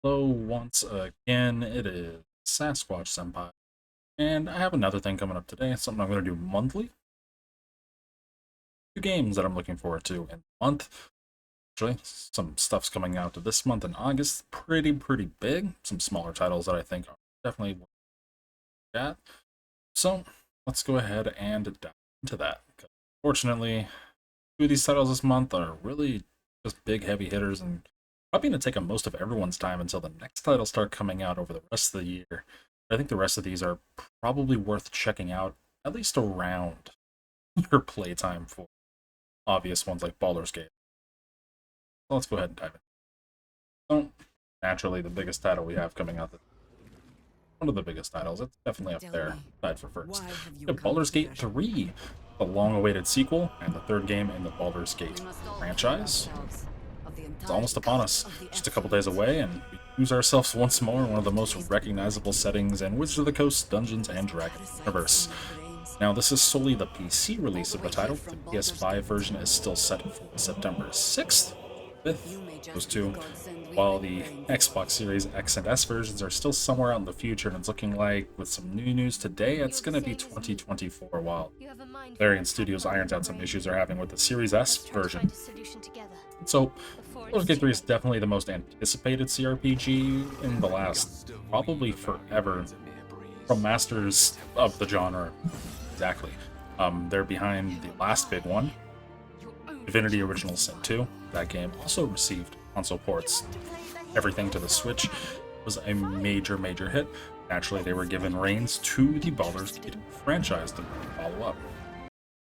Hello, once again, it is Sasquatch Senpai, and I have another thing coming up today, something I'm going to do monthly. Two games that I'm looking forward to in the month. Actually, some stuff's coming out this month in August, pretty big. Some smaller titles that I think are definitely worth at. So, let's go ahead and dive into that. Fortunately, two of these titles this month are really just big, heavy hitters, and probably going to take up most of everyone's time until the next titles start coming out over the rest of the year. I think the rest of these are probably worth checking out, at least around your playtime for obvious ones like Baldur's Gate. So let's go ahead and dive in. So, naturally, the biggest title we have coming out, one of the biggest titles, it's definitely up Tell there, me, tied for first. why have you We have come Baldur's to Gate measure? 3, the long-awaited sequel, and the third game in the Baldur's We Gate must all clear franchise. ourselves of the It's entire almost upon cult us, of the just a couple days excellence. away, and we lose ourselves once more in one of the most recognizable settings in Wizards of the Coast Dungeons and Dragons universe. Now, this is solely the PC release of the title. The PS5 version is still set for September 6th, 5th, You may those just be the two, godsend we've while been the praying for. Xbox Series X and S versions are still somewhere out in the future, and it's looking like, with some new news today, it's going to be 2024, while You have a mind for Larian attack Studios rather irons than out some brain. issues they're having with the Series S Let's try to version. find a solution together So, before Baldur's it's Gate too 3 is late. definitely the most anticipated CRPG in the last, probably forever, from masters of the genre. Exactly. They're behind the last big one, Divinity Original Sin 2. That game also received console ports. Everything to the Switch was a major hit. Naturally, they were given reins to the Baldur's Gate franchise to follow up.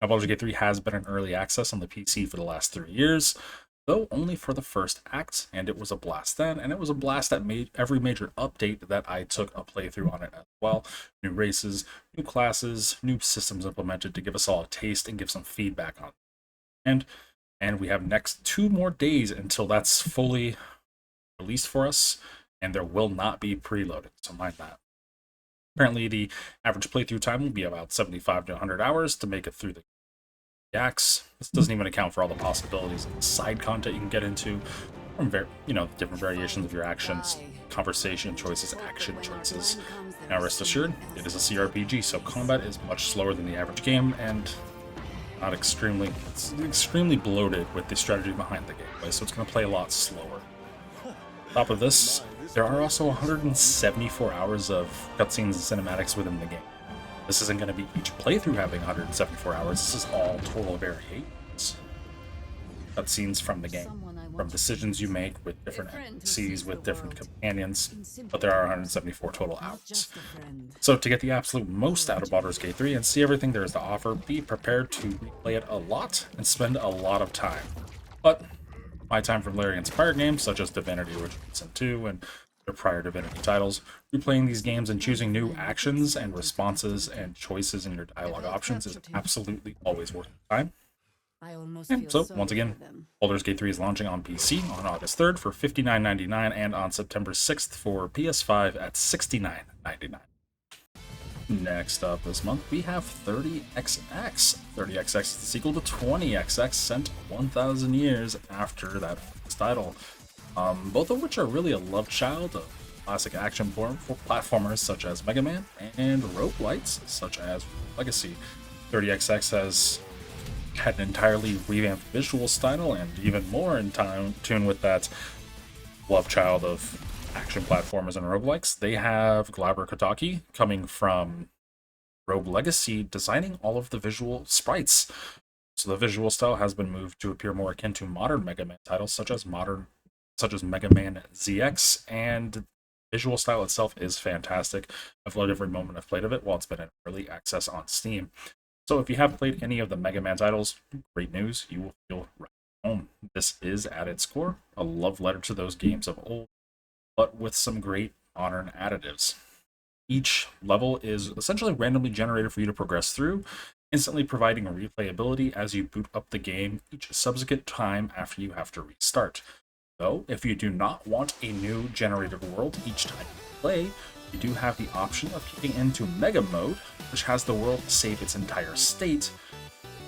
Now, Baldur's Gate 3 has been in early access on the PC for the last 3 years, though only for the first act, and it was a blast then, and it was a blast at every major update that I took a playthrough on it as well. New races, new classes, new systems implemented to give us all a taste and give some feedback on it. And we have next 2 more days until that's fully released for us, and there will not be preloading, so mind that. Apparently, the average playthrough time will be about 75 to 100 hours to make it through the acts. This doesn't even account for all the possibilities of the side content you can get into from different variations of your actions, conversation choices, action choices. Now, rest assured, it is a CRPG, so combat is much slower than the average game, and it's extremely bloated with the strategy behind the gameplay, so it's going to play a lot slower. On top of this, there are also 174 hours of cutscenes and cinematics within the game. This isn't going to be each playthrough having 174 hours. This is all total variations. Cutscenes from the game, from decisions you make with different NPCs, with different companions, but there are 174 total hours. So to get the absolute most out of Baldur's Gate 3 and see everything there is to offer, be prepared to replay it a lot and spend a lot of time. But my time from Larian's prior games, such as Divinity Original Sin 2 and their prior Divinity titles, replaying these games and choosing new actions and responses and choices in your dialogue options is absolutely always worth the time. I almost And feel so, sorry once again, for them. Baldur's Gate 3 is launching on PC on August 3rd for $59.99 and on September 6th for PS5 at $69.99. Next up this month, we have 30XX. 30XX is the sequel to 20XX, sent 1,000 years after that title. Both of which are really a love child of classic action for platformers such as Mega Man and roguelites such as Legacy. 30XX has had an entirely revamped visual style and even more in tune with that love child of action platformers and roguelikes. They have Glaber Kotaki coming from Rogue Legacy designing all of the visual sprites. So the visual style has been moved to appear more akin to modern Mega Man titles such as Mega Man ZX, and visual style itself is fantastic. I've loved every moment I've played of it while it's been in early access on Steam. So if you have played any of the Mega Man titles, great news, you will feel right at home. This is, at its core, a love letter to those games of old, but with some great modern additives. Each level is essentially randomly generated for you to progress through, instantly providing replayability as you boot up the game each subsequent time after you have to restart. Though, if you do not want a new generated world each time you play, you do have the option of kicking into Mega Mode, which has the world save its entire state,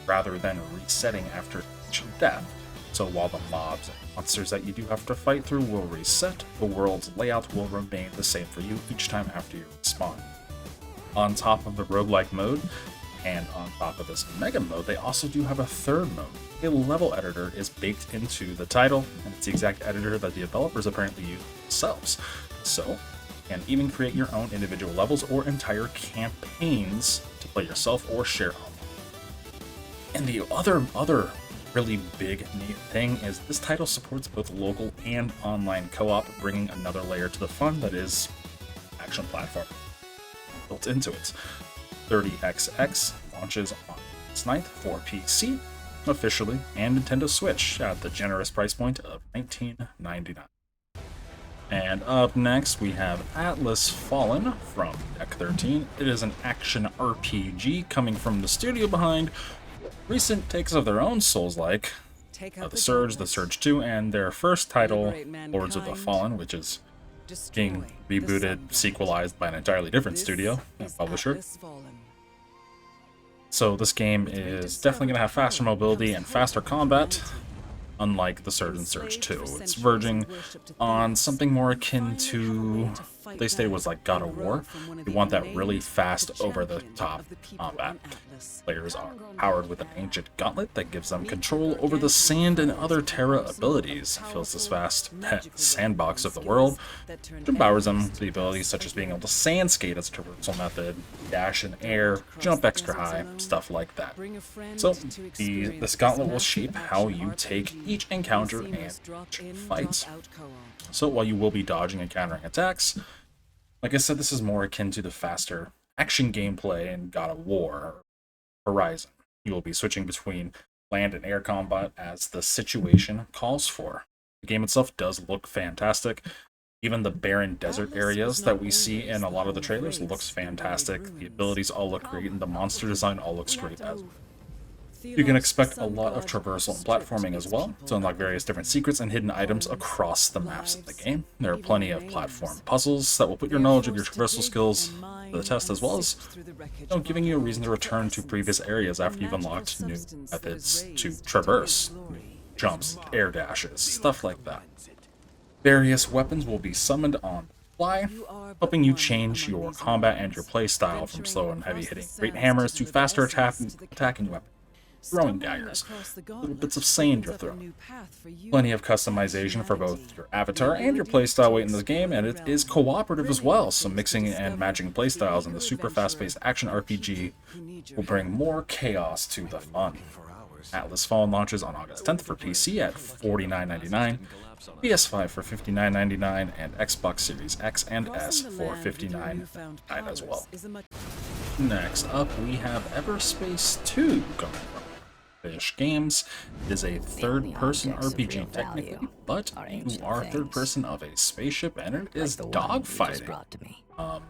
rather than resetting after each death. So while the mobs and monsters that you do have to fight through will reset, the world's layout will remain the same for you each time after you respawn. On top of the roguelike mode, and on top of this mega mode, they also do have a third mode. A level editor is baked into the title, and it's the exact editor that the developers apparently use themselves. So, you can even create your own individual levels or entire campaigns to play yourself or share online. And the other really big neat thing is this title supports both local and online co-op, bringing another layer to the fun that is action platform built into it. 30XX launches on August 9th for PC officially and Nintendo Switch at the generous price point of $19.99. And up next we have Atlas Fallen from Deck 13. It is an action RPG coming from the studio behind recent takes of their own Souls-like, The Surge 2, and their first title, Lords of the Fallen, which is being rebooted, sequelized by an entirely different studio and publisher. So this game is definitely going to have faster mobility and faster combat, unlike The Surge and Surge 2. It's verging on something more akin to, they say, was like God of War. You want that really fast, over-the-top combat. Players are powered with an ancient gauntlet that gives them control over the sand and other Terra abilities. It fills this vast pet sandbox of the world, which empowers them with the abilities such as being able to sand skate as a traversal method, dash in air, jump extra high, stuff like that. So this gauntlet will shape how you take each encounter and each fight. So while you will be dodging and countering attacks, like I said, this is more akin to the faster action gameplay in God of War Horizon. You will be switching between land and air combat as the situation calls for. The game itself does look fantastic. Even the barren desert areas that we see in a lot of the trailers looks fantastic. The abilities all look great, and the monster design all looks great as well. You can expect a lot of traversal and platforming as well, to unlock various different secrets and hidden items across the maps of the game. There are plenty of platform puzzles that will put your knowledge of your traversal skills to the test, as well as giving you a reason to return to previous areas after you've unlocked new methods to traverse, jumps, air dashes, stuff like that. Various weapons will be summoned on the fly, helping you change your combat and your playstyle from slow and heavy hitting great hammers to faster attacking weapons. Throwing daggers, little bits of sand you're throwing. Plenty of customization for both your avatar and your playstyle wait in this game, and it is cooperative as well, so mixing and matching playstyles in the super fast-paced action RPG will bring more chaos to the fun. Atlas Fallen launches on August 10th for PC at $49.99, PS5 for $59.99, and Xbox Series X and S for $59.99 as well. Next up, we have Everspace 2 coming from Fish Games. It is a third-person RPG technically, but you are third-person of a spaceship, and it is dogfighting.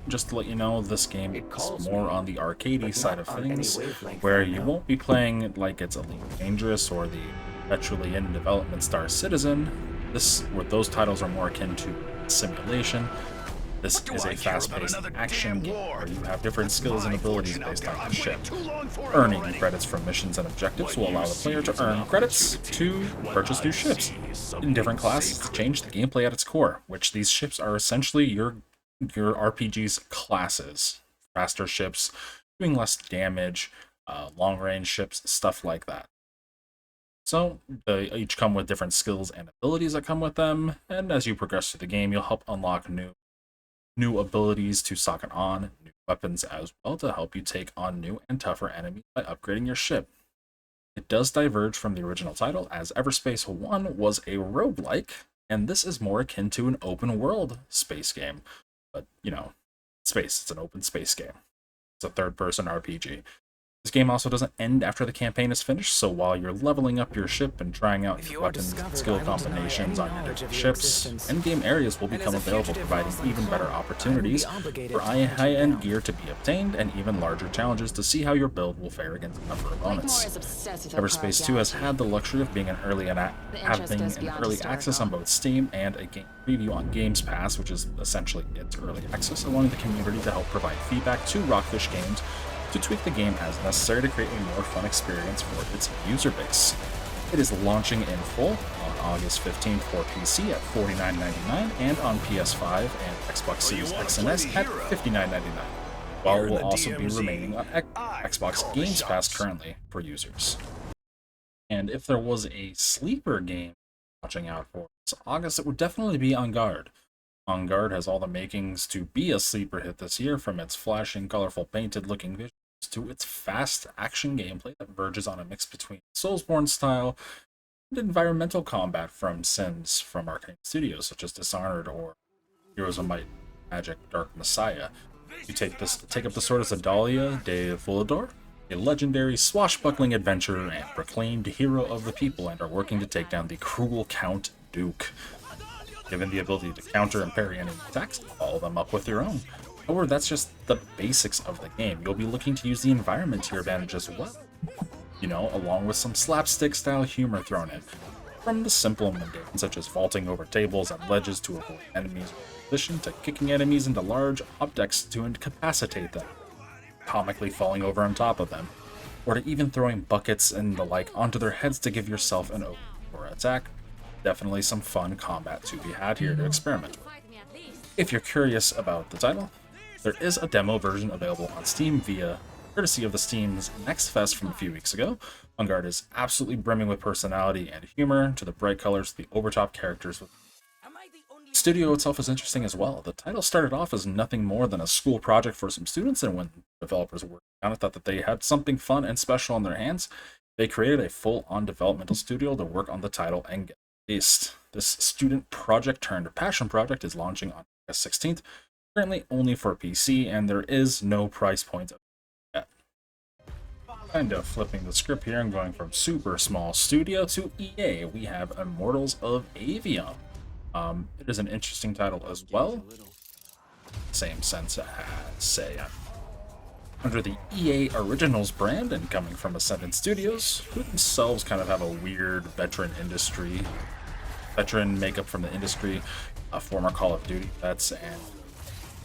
Just to let you know, this game is more on the arcadey side of things, where you won't be playing it like it's Elite Dangerous or the perpetually in development Star Citizen. Those titles are more akin to simulation. This is a fast-paced action game where you have different skills and abilities based on the ship. Earning credits from missions and objectives will allow the player to earn credits to purchase new ships in different classes to change the gameplay at its core, which these ships are essentially your RPG's classes. Faster ships, doing less damage, long-range ships, stuff like that. So, they each come with different skills and abilities that come with them, and as you progress through the game, you'll help unlock new abilities to socket on, new weapons as well to help you take on new and tougher enemies by upgrading your ship. It does diverge from the original title, as Everspace 1 was a roguelike, and this is more akin to an open world space game. But, it's an open space game. It's a third-person RPG. This game also doesn't end after the campaign is finished, so while you're leveling up your ship and trying out new weapons and skill combinations on your different ships, endgame areas will become available, providing even better opportunities for high-end gear to be obtained and even larger challenges to see how your build will fare against tougher opponents. Everspace 2 has had the luxury of being having an early access on both Steam and a game preview on Games Pass, which is essentially its early access, allowing the community to help provide feedback to Rockfish Games to tweak the game as necessary to create a more fun experience for its user base. It is launching in full on August 15th for PC at $49.99 and on PS5 and Xbox Series X and S at $59.99, while it will also be remaining on Xbox Games Pass currently for users. And if there was a sleeper game watching out for this August, it would definitely be On Guard. On Guard has all the makings to be a sleeper hit this year, from its flashing, colorful, painted-looking visuals to its fast action gameplay that verges on a mix between Soulsborne style and environmental combat from Sims from Arcane Studios, such as Dishonored or Heroes of Might, Magic, Dark Messiah. You take up the sword as Adalia de Volador, a legendary swashbuckling adventurer and proclaimed hero of the people, and are working to take down the cruel Count Duke. Given the ability to counter and parry enemy attacks, follow them up with your own. However, that's just the basics of the game. You'll be looking to use the environment to your advantage as well, you know, along with some slapstick-style humor thrown in. From the simple and mundane, such as vaulting over tables and ledges to avoid enemies in position, to kicking enemies into large objects to incapacitate them, comically falling over on top of them, or to even throwing buckets and the like onto their heads to give yourself an open or attack. Definitely some fun combat to be had here to experiment with. If you're curious about the title, there is a demo version available on Steam via courtesy of the Steam's Next Fest from a few weeks ago. Funguard is absolutely brimming with personality and humor, to the bright colors to the overtop characters. The studio itself is interesting as well. The title started off as nothing more than a school project for some students, and when developers worked on it, thought that they had something fun and special on their hands, they created a full-on developmental studio to work on the title and get released. This student project turned passion project is launching on August 16th, currently only for PC, and there is no price point yet. Kind of flipping the script here and going from super small studio to EA, we have Immortals of Avion. It is an interesting title as well. Same sense as, say, under the EA Originals brand and coming from Ascendant Studios, who themselves kind of have a weird veteran makeup from the industry, former Call of Duty vets and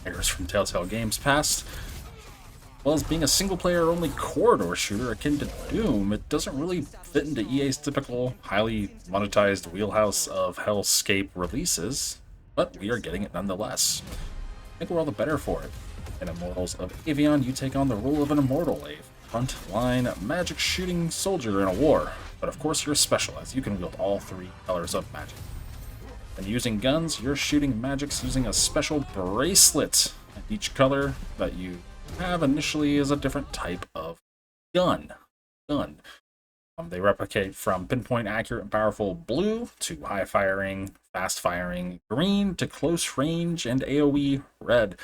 players from Telltale Games past. As well as being a single-player only corridor shooter akin to Doom, it doesn't really fit into EA's typical highly monetized wheelhouse of hellscape releases, but we are getting it nonetheless. I think we're all the better for it. In Immortals of Avion, you take on the role of an immortal, a front-line magic-shooting soldier in a war, but of course you're special, as you can wield all three colors of magic. And using guns, you're shooting magics using a special bracelet, and each color that you have initially is a different type of gun. They replicate from pinpoint accurate and powerful blue to high firing, fast firing green to close range and AoE red.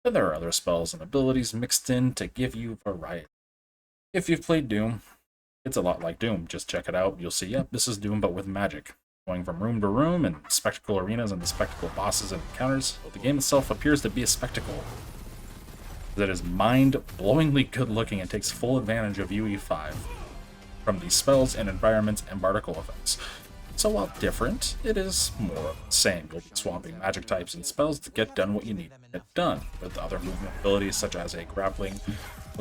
And there are other spells and abilities mixed in to give you variety. If you've played Doom, it's a lot like Doom. Just check it out. You'll see, yep, this is Doom but with magic. Going from room to room and spectacle arenas and the spectacle bosses and encounters, but the game itself appears to be a spectacle. That is mind-blowingly good looking and takes full advantage of UE5 from the spells and environments and particle effects. So while different, it is more of the same. You'll be swapping magic types and spells to get done what you need to get done, with other movement abilities such as a grappling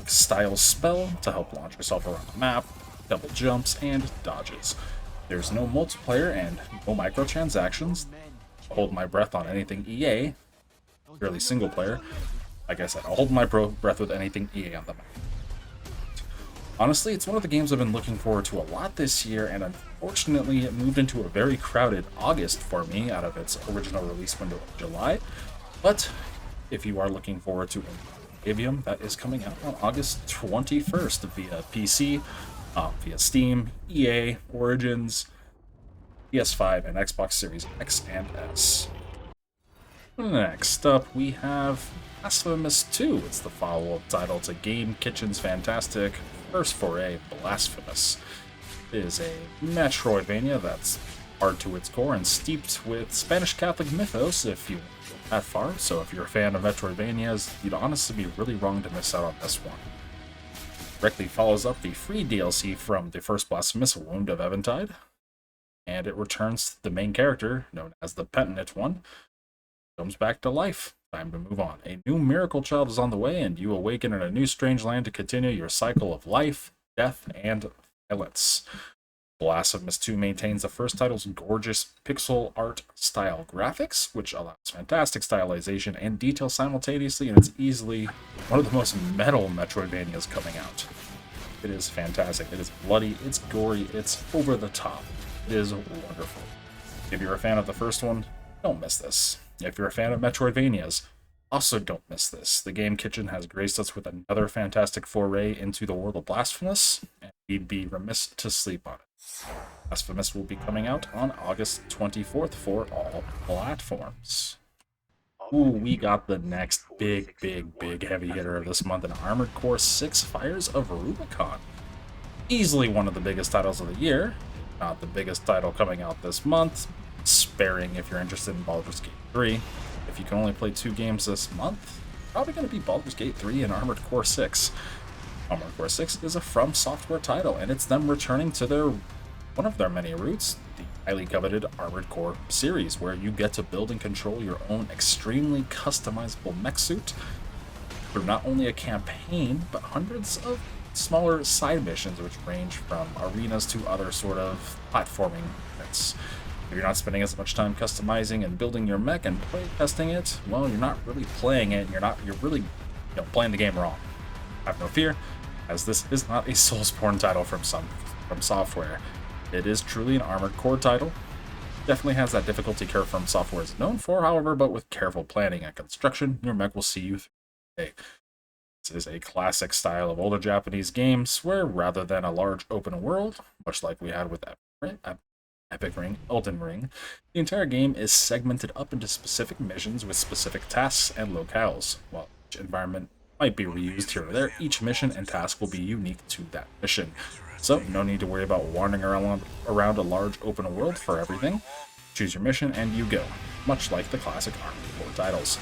style spell to help launch yourself around the map, double jumps, and dodges. There's no multiplayer and no microtransactions. I'll hold my breath on anything EA, purely single player. Like I said, I'll hold my breath with anything EA on the map. Honestly, it's one of the games I've been looking forward to a lot this year, and unfortunately it moved into a very crowded August for me out of its original release window of July. But if you are looking forward to Aveum, that is coming out on August 21st via PC, via Steam, EA, Origins, PS5, and Xbox Series X and S. Next up, we have Blasphemous II. It's the follow-up title to Game Kitchen's fantastic first foray, Blasphemous. It is a Metroidvania that's hard to its core and steeped with Spanish Catholic mythos, if you go that far. So if you're a fan of Metroidvanias, you'd honestly be really wrong to miss out on this one. Directly follows up the free DLC from the first Blasphemous, Wound of Eventide, and it returns the main character, known as the Penitent One, comes back to life. Time to move on. A new miracle child is on the way, and you awaken in a new strange land to continue your cycle of life, death, and violence. Blasphemous II maintains the first title's gorgeous pixel art style graphics, which allows fantastic stylization and detail simultaneously, and it's easily one of the most metal Metroidvanias coming out. It is fantastic. It is bloody, it's gory, it's over the top. It is wonderful. If you're a fan of the first one, don't miss this. If you're a fan of Metroidvanias, also don't miss this. The Game Kitchen has graced us with another fantastic foray into the world of Blasphemous, and we'd be remiss to sleep on it. Blasphemous will be coming out on August 24th for all platforms. Ooh, we got the next big heavy hitter of this month in Armored Core 6 Fires of Rubicon. Easily one of the biggest titles of the year, not the biggest title coming out this month, sparing if you're interested in Baldurs Gate 3. If you can only play 2 games this month, probably going to be Baldurs Gate 3 and Armored Core 6. Armored Core 6 is a From Software title, and it's them returning to one of their many roots, the highly coveted Armored Core series, where you get to build and control your own extremely customizable mech suit through not only a campaign, but hundreds of smaller side missions, which range from arenas to other sort of platforming events. If you're not spending as much time customizing and building your mech and play testing it, well, you're not really playing it. You're really playing the game wrong. Have no fear, as this is not a Soulsborne title from Software. It is truly an Armored Core title. Definitely has that difficulty curve From Software is known for, however, but with careful planning and construction, your mech will see you through the day. This is a classic style of older Japanese games where, rather than a large open world, much like we had with Epic Ring, Elden Ring, the entire game is segmented up into specific missions with specific tasks and locales. While each environment might be reused here or there, each mission and task will be unique to that mission. So, no need to worry about wandering around a large open world for everything. Choose your mission and you go, much like the classic Armored Core titles.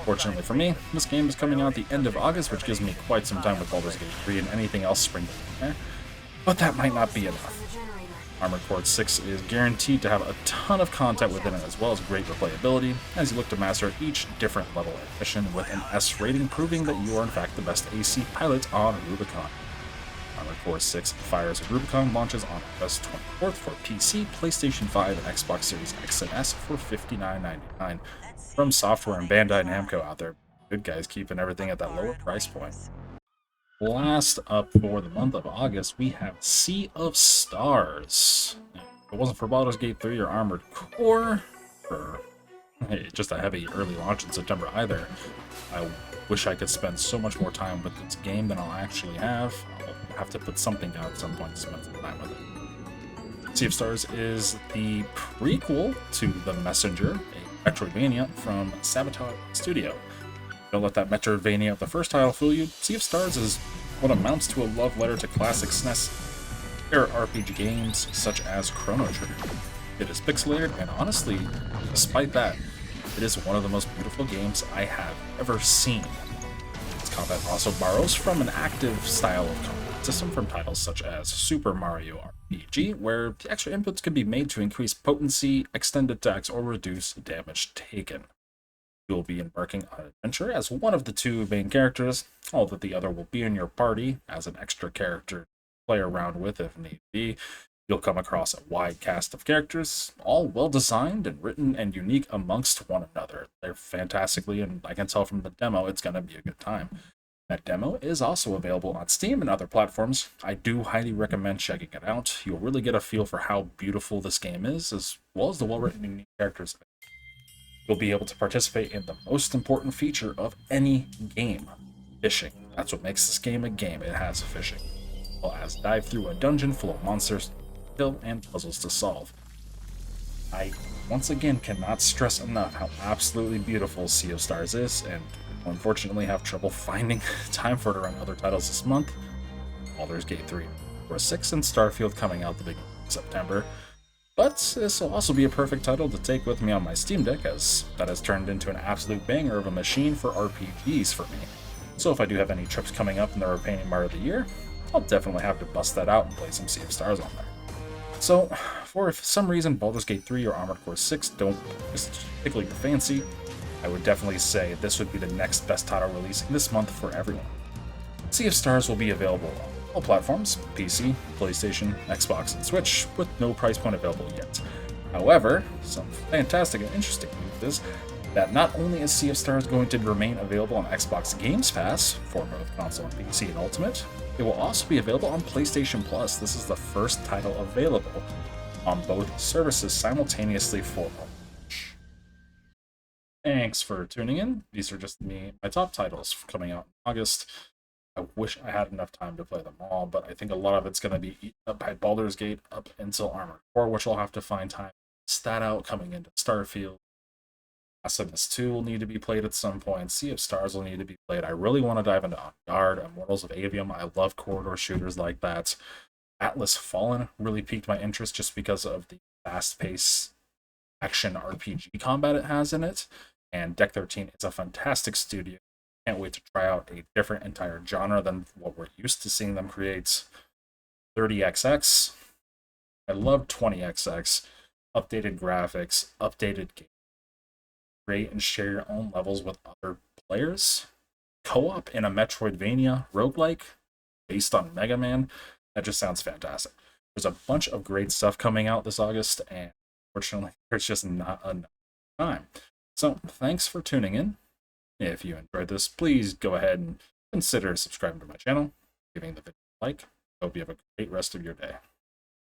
Fortunately for me, this game is coming out at the end of August, which gives me quite some time with Baldur's Gate 3 and anything else sprinkled in there. But that might not be enough. Armored Core 6 is guaranteed to have a ton of content within it, as well as great replayability, as you look to master each different level and mission with an S rating, proving that you are in fact the best AC pilot on Rubicon. Armored Core 6 Fires of Rubicon launches on August 24th for PC, PlayStation 5, and Xbox Series X and S for $59.99. From Software and Bandai Namco out there. Good guys keeping everything at that lower price point. Last up for the month of August, we have Sea of Stars. If it wasn't for Baldur's Gate 3 or Armored Core, or just a heavy early launch in September either, I wish I could spend so much more time with this game than I'll actually have. I'll have to put something down at some point to spend some time with it. Sea of Stars is the prequel to The Messenger, a Metroidvania from Sabotage Studio. Don't let that Metroidvania of the first title fool you. Sea of Stars is what amounts to a love letter to classic SNES-era RPG games such as Chrono Trigger. It is pixelated, and honestly, despite that, it is one of the most beautiful games I have ever seen. Its combat also borrows from an active style of combat system from titles such as Super Mario RPG, where the extra inputs can be made to increase potency, extend attacks, or reduce damage taken. You will be embarking on an adventure as one of the 2 main characters, although the other will be in your party as an extra character to play around with if need be. You'll come across a wide cast of characters, all well designed and written and unique amongst one another. They're fantastically, and I can tell from the demo, it's going to be a good time. That demo is also available on Steam and other platforms. I do highly recommend checking it out. You'll really get a feel for how beautiful this game is, as well as the well-written and unique characters. You'll be able to participate in the most important feature of any game, fishing. That's what makes this game a game. It has fishing. Well, as dive through a dungeon full of monsters to kill and puzzles to solve. I once again cannot stress enough how absolutely beautiful Sea of Stars is, and unfortunately have trouble finding time for it around other titles this month. Baldur's Gate 3, Core 6, and Starfield coming out the beginning of September. But this will also be a perfect title to take with me on my Steam Deck, as that has turned into an absolute banger of a machine for RPGs for me. So if I do have any trips coming up in the remaining part of the year, I'll definitely have to bust that out and play some Sea of Stars on there. So, if some reason Baldur's Gate 3 or Armored Core 6 don't tickle your fancy, I would definitely say this would be the next best title releasing this month for everyone. Sea of Stars will be available all platforms, PC, PlayStation, Xbox, and Switch, with no price point available yet. However, some fantastic and interesting news is that not only is Sea of Stars going to remain available on Xbox Games Pass for both console and PC and Ultimate, it will also be available on PlayStation Plus. This is the first title available on both services simultaneously for launch. Thanks for tuning in. These are just my top titles coming out in August. I wish I had enough time to play them all, but I think a lot of it's going to be eaten up by Baldur's Gate up until Armored Core, which I'll have to find time to stat out coming into Starfield. Blasphemous II will need to be played at some point. Sea of Stars will need to be played. I really want to dive into Garde, Immortals of Avium. I love corridor shooters like that. Atlas Fallen really piqued my interest just because of the fast-paced action RPG combat it has in it. And Deck 13 is a fantastic studio. Can't wait to try out a different entire genre than what we're used to seeing them create. 30XX. I love 20XX. Updated graphics, updated game. Create and share your own levels with other players. Co-op in a Metroidvania roguelike based on Mega Man. That just sounds fantastic. There's a bunch of great stuff coming out this August, and unfortunately, there's just not enough time. So, thanks for tuning in. If you enjoyed this, please go ahead and consider subscribing to my channel, giving the video a like. Hope you have a great rest of your day.